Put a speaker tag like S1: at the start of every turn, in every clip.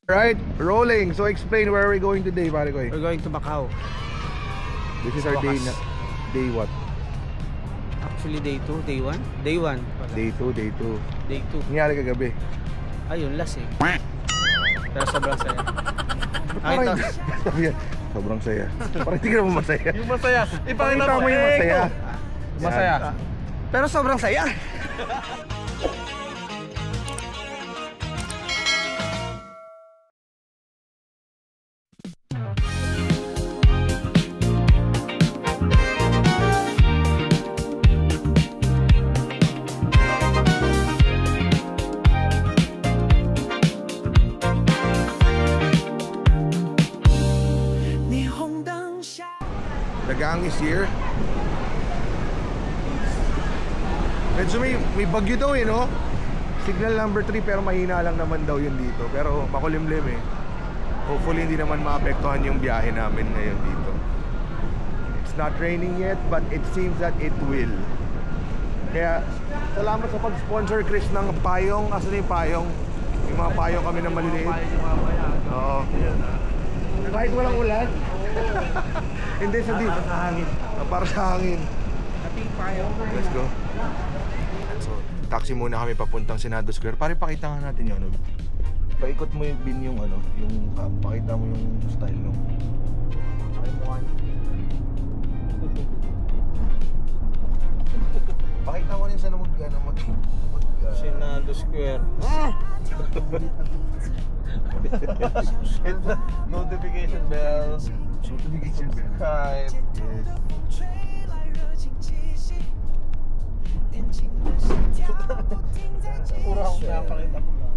S1: Right, rolling. So explain, where are we going today, pare ko?
S2: We're going to Macau.
S1: This is our day na, day what?
S2: Actually day 2, day 1? Day 1.
S1: Day 2, day 2.
S2: Day 2.
S1: Nangyari kagabi?
S2: Ayun, last eh. Pero sobrang saya.
S1: Sobrang saya. Parang hindi ka naman masaya.
S3: Yung masaya.
S1: Ipakita mo yung masaya.
S3: Masaya.
S2: Pero sobrang saya.
S1: The gang is here. Medyo may bagyo daw eh, no? Signal number 3 pero mahina lang naman daw yun dito. Pero makulimlim eh. Hopefully hindi naman maapektuhan yung biyahe namin ngayon dito. It's not raining yet but it seems that it will. Kaya salamat sa pag-sponsor, Chris, ng payong. Asan yung payong? Yung mga payong kami na maliliit. Oo. Kahit walang ulan. Hindi sa dito. Para sa hangin. Let's go. So, taxi muna kami papuntang Senado Square. Pare, pakita nga natin yung ano. Paikot mo yung bin yung ano, yung pakita mo yung style nung. Pakita mo rin sana mag
S2: Senado Square.
S3: Hit the notification bell. Subscribe. Puro akong pinapakita ko lang.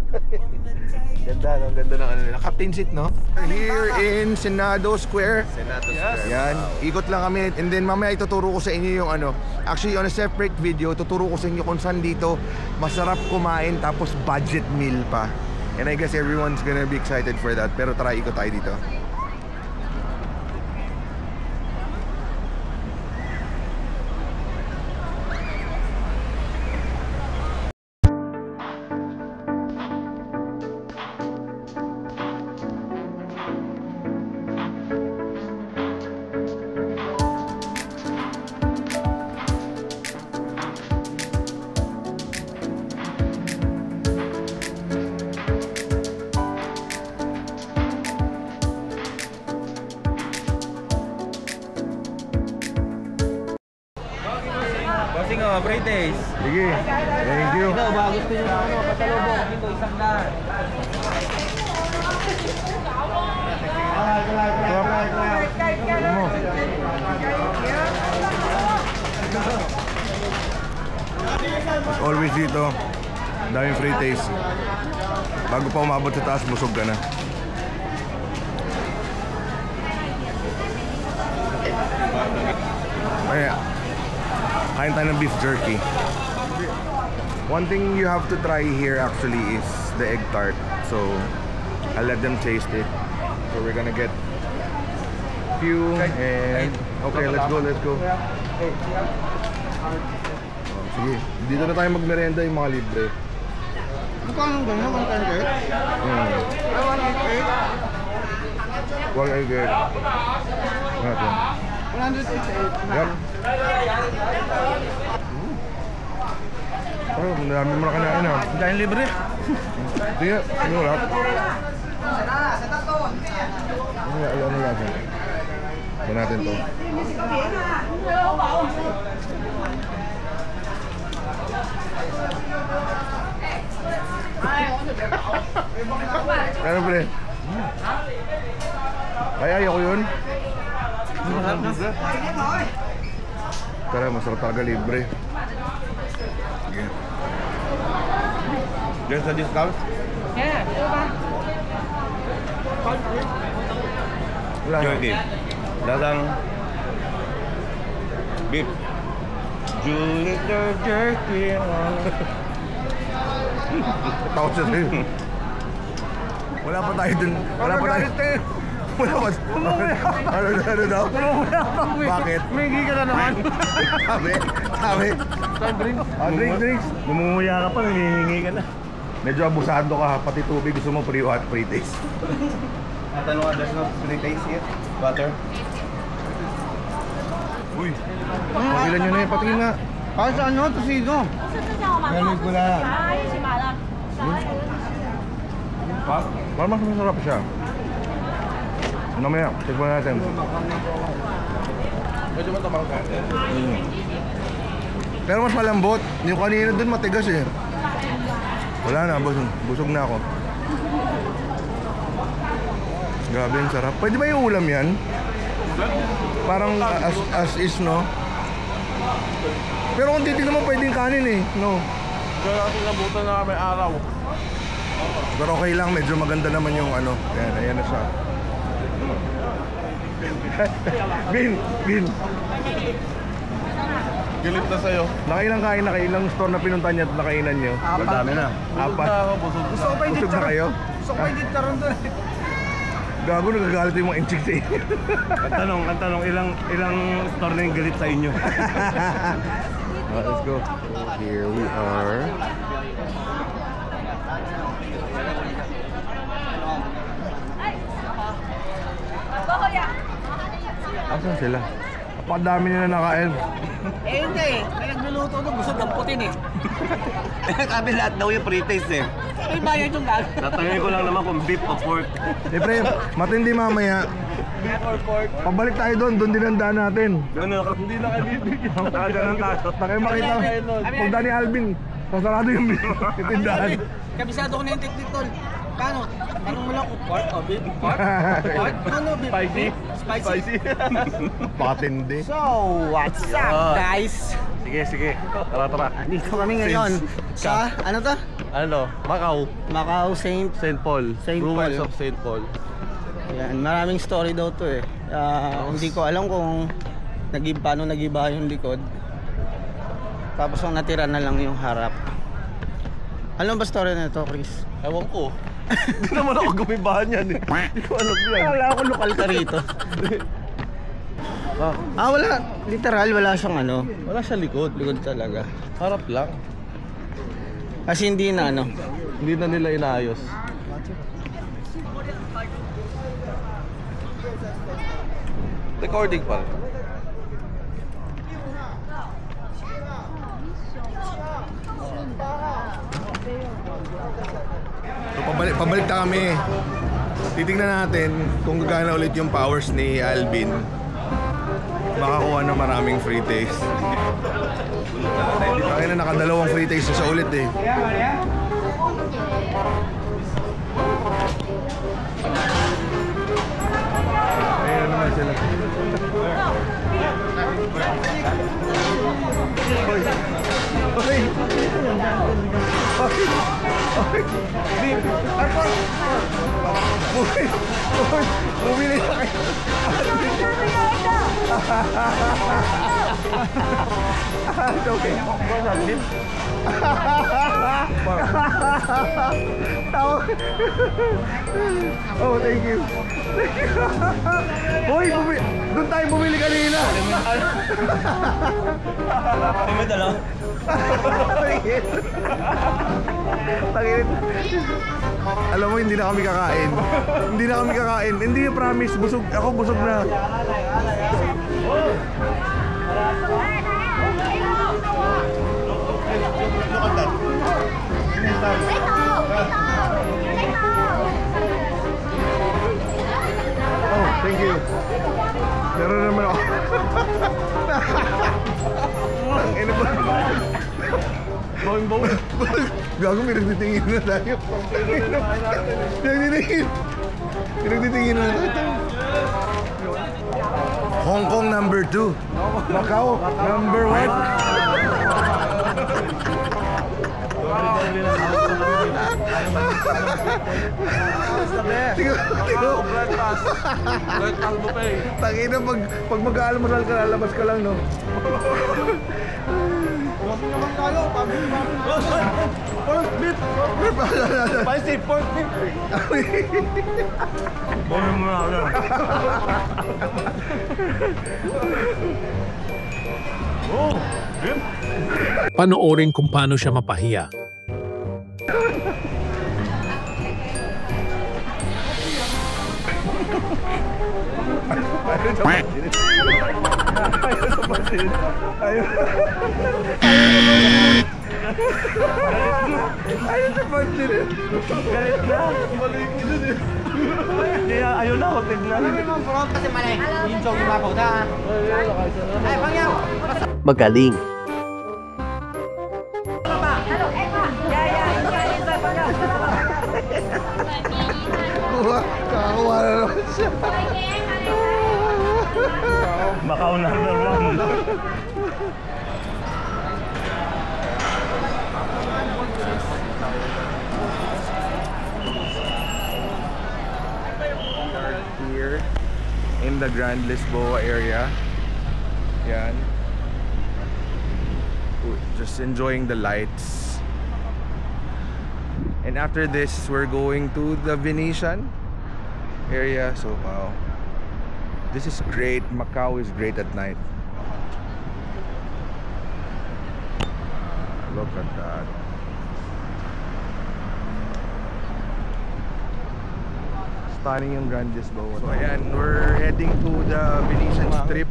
S1: Ganda, no? Ganda ng ano nila. Captain seat, no? Here in Senado Square.
S3: Senado Square.
S1: Yan, ikot lang kami. And then mamaya ituturo ko sa inyo yung ano. Actually, on a separate video, tuturo ko sa inyo kung saan dito masarap kumain tapos budget meal pa. And I guess everyone's gonna be excited for that. Pero tara, ikot tayo dito.
S2: Great days.
S1: Sige, thank you.
S2: Ikaw, ba gusto nyo na ano, pasalubong dito, isang daan.
S1: As always dito, daming free taste. Bago pa umabot sa taas, busog ka na. Kaya kain tayo ng beef jerky. One thing you have to try here actually is the egg tart. So I'll let them taste it. So we're gonna get few and okay, let's go. Sige, dito na tayo magmerenda, yung mga libre.
S3: Magkano ganyan? 188? 188.
S1: 188. Yep. Oh, marami mo na kanain ha.
S3: Dahil libre.
S1: Sige, ano lang? Ano lang? Ito natin to. Ano pre? Kaya ayoko yun. Tara, masarap talaga libre. Okay. Diyan sa discount?
S4: Yeah, ito ba?
S1: Wala.
S3: Jerky. Dagang beef. Julito jerky.
S1: Takot siya sa'yo. Wala pa tayo dun. Wala pa tayo. Wala pa. Ano daw? Bakit?
S3: Mingi ka na naman.
S1: Sabi.
S3: Drinks.
S1: Drinks.
S3: Namumuya ka pa, nangihingi ka na.
S1: Medyo abusado ka, pati tubig gusto mo pre-hot, pre-taste.
S3: Natanong ka, there's no pre-taste here? Butter?
S1: Uy, pagilan nyo na yun, patingin nga.
S3: Kahit sa ano, tosino. Galing ko lang.
S1: Parang mas masarap siya. Mamaya, check mo natin.
S3: Medyo matamang ka.
S1: Pero mas malambot. Yung kanina dun matigas eh. Wala na, busog na ako. Grabe yung sarap. Pwede ba yung ulam yan? Parang as is, no? Pero kung titignan mo, pwede yung kanin eh, no?
S3: Kaya natin nabutan na may araw.
S1: Pero okay lang, medyo maganda naman yung ano. Ayan na siya. Bin.
S3: Galit na sa'yo.
S1: Nakailang kain na, kailang store na pinunta niya at nakainan niyo?
S3: Madami na.
S1: Apat.
S3: Busog
S2: Gusto ko pa yung
S1: Busog na kayo?
S2: Gusto ko pa yung ditaron doon.
S1: Gago, nagagalit yung mga inchik sa inyo.
S3: Ang tanong, ilang store na yung galit sa inyo?
S1: Let's go. Here we are. Asan sila? Napakadami nila nakain.
S2: Eh hindi eh. May nagluluto doon. Gusto damputin eh.
S3: Sabi lahat daw yung pre-taste eh.
S2: May bayad yung gag.
S3: Tatangin ko lang naman kung beef o pork.
S1: Siyempre, matindi mamaya.
S3: Beef or pork?
S1: Pabalik tayo doon din ang daan natin.
S3: Hindi na kabibigyan. Taga ng taso.
S1: Na kayo makita. Punta ni Alvin, pasarado yung tindahan.
S2: Kabisado ko na yung technique tol. Paano? Tanong mo lang kung pork o beef? Pork? Pork? Ano beef?
S3: Spicy?
S2: Spicy?
S1: Patindi.
S2: So, what's up guys?
S3: Sige. Tara.
S2: Dito kami ngayon sa, ano to?
S3: Ano? Macau.
S2: Macau Saint
S3: Paul.
S2: Saint
S3: Ruins
S2: Paul.
S3: of St. Paul.
S2: Yan, maraming story daw to eh. Hindi ko alam kung paano nag-iba yung likod. Tapos ang natira na lang yung harap. Alam ba story na ito, Chris?
S3: Ewan ko. Hindi naman ako gumibahan yan eh. Hindi ko alam yan.
S2: Wala ako lokal ka rito. Wala. Literal, wala siyang ano.
S3: Wala siya likod.
S2: Likod talaga.
S3: Harap lang.
S2: Kasi hindi na ano.
S3: Hindi na nila inaayos. Recording pa rin.
S1: So, pabalik na kami. Titingnan natin kung gagana ulit yung powers ni Alvin. Makakuha ng maraming free taste. Kaya na nakadalawang free taste sa ulit eh. Ayan naman sila. Bumili na kayo. It's okay. Oh, thank you. Hoy, doon tayo bumili kanina.
S3: May dala.
S1: Tangin. Alam mo, hindi na kami kakain. Hindi yung promise, busog. Ako busog na. Oh, thank you. Meron naman ako. Ang ina ba?
S3: Bawing.
S1: Gago, may nagtitingin na tayo. Pinagtitingin na tayo. Hong Kong number 2. Macau number 1. Tigo.
S3: Breakfast buffet.
S1: Tangina, pag mag-aalmusal ka, lalabas ka lang, no?
S3: Spicy pork beef. Bawing mo na ako yan. Oh,
S4: Panoorin kung paano siya mapahiya.
S3: sa pansin. Ayaw sa pansin. Ayaw.
S1: Ayaw sa pansin.
S3: Galit na. Balik ko dun eh. Kaya ayaw na, wag tignan.
S4: Magaling.
S1: Kakakuha na naman siya.
S3: Macau number 1.
S1: Here in the Grand Lisboa area. Yan. Just enjoying the lights. And after this, we're going to the Venetian area. So wow, this is great. Macau is great at night. Look at that. Stunning yung Grand Lisboa. So ayan, we're heading to the Venetian Strip.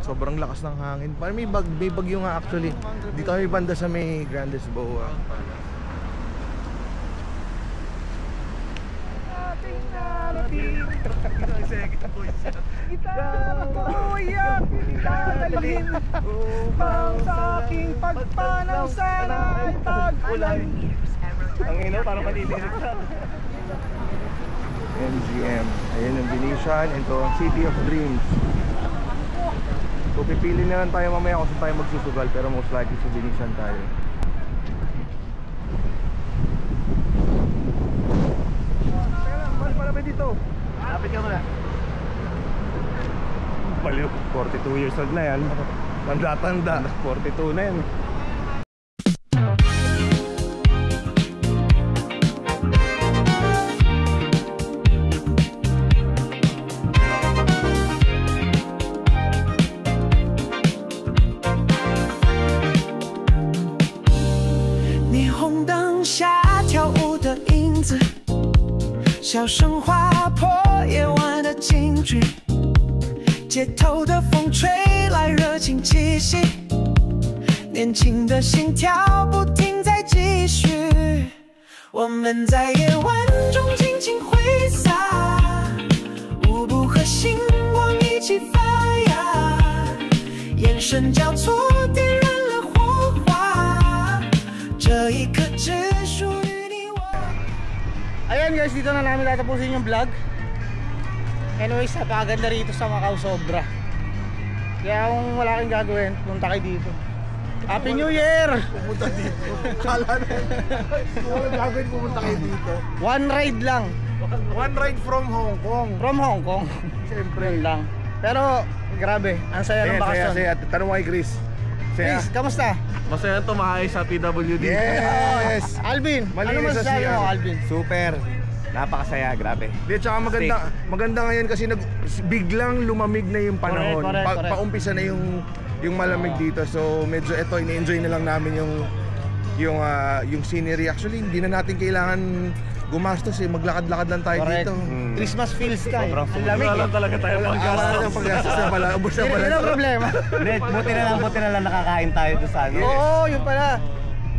S1: Sobrang lakas ng hangin. Parang may bagyo nga actually. Dito kami banda sa may Grand Lisboa.
S2: Upang sa aking pagpanaw sana ay tag-ulan.
S3: Ang ino, parang malilinig na.
S1: MGM. Ayan ang Venetian. Ito ang City of Dreams. So pipili na lang tayo mamaya kung saan tayo magsusugal, pero most likely sa Venetian tayo. Para ba dito?
S3: Lapit ka muna. Baliw, 42 years old na yan. Tanda-tanda. 42 na yan.
S5: 子，小声划破夜晚的惊惧，街头的风吹来热情气息，年轻的心跳不停在继续，我们在夜晚中尽情挥洒，舞步和星光一起发芽，眼神交错点燃了火花，这一刻只属于你我。
S2: Ayan guys, dito na namin tatapusin yung vlog. Anyways, napakaganda rito sa Macau, sobra. Kaya kung wala kang gagawin, punta kayo dito. Happy New Year!
S1: Pumunta dito. Kala na. Kung gagawin, pumunta kayo dito.
S2: One ride lang.
S1: One ride from Hong Kong.
S2: From Hong Kong.
S1: Siyempre.
S2: Yun lang. Pero, grabe. Ang saya ng bakasyon.
S1: Saya. Tanong mo kay Chris. Saya.
S2: Chris, kamusta?
S3: Masaya tumakay sa PWD.
S1: Yes!
S2: Alvin, ano
S1: Malinis sa
S2: masasabi
S1: CR.
S2: mo, Alvin?
S4: Super. Napakasaya, grabe.
S1: Di, tsaka maganda ngayon kasi biglang lumamig na yung panahon.
S2: Correct.
S1: Paumpisa na yung malamig dito. So medyo ito, ini-enjoy na lang namin yung scenery. Actually, hindi na natin kailangan gumastos eh. Maglakad-lakad lang tayo
S2: Correct.
S1: dito.
S2: Christmas feels ka eh. Ang lamig
S3: Wala lang talaga tayo panggastos.
S1: Paggastos na pala. Ubus na pala.
S2: Hindi na problema.
S4: Buti na lang nakakain tayo doon sa ano.
S2: Oo, yun pala.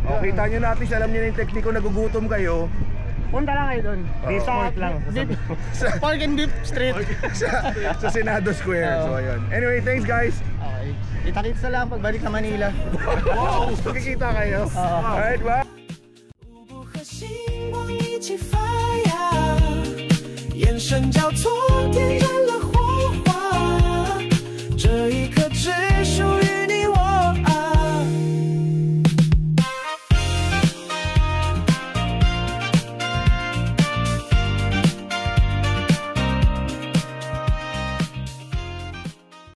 S1: O, kita nyo natin, alam nyo na yung tekniko, nagugutom kayo.
S2: Punta lang kayo doon.
S3: Sport lang.
S2: Park and Beef Street.
S1: sa Senado Square. So ayun. Anyway, thanks guys.
S2: Okay. Kita-kits na lang pagbalik sa Manila.
S1: Wow, magkikita kayo. Alright, bye.
S5: 舞步和星光一起发芽，眼神交错点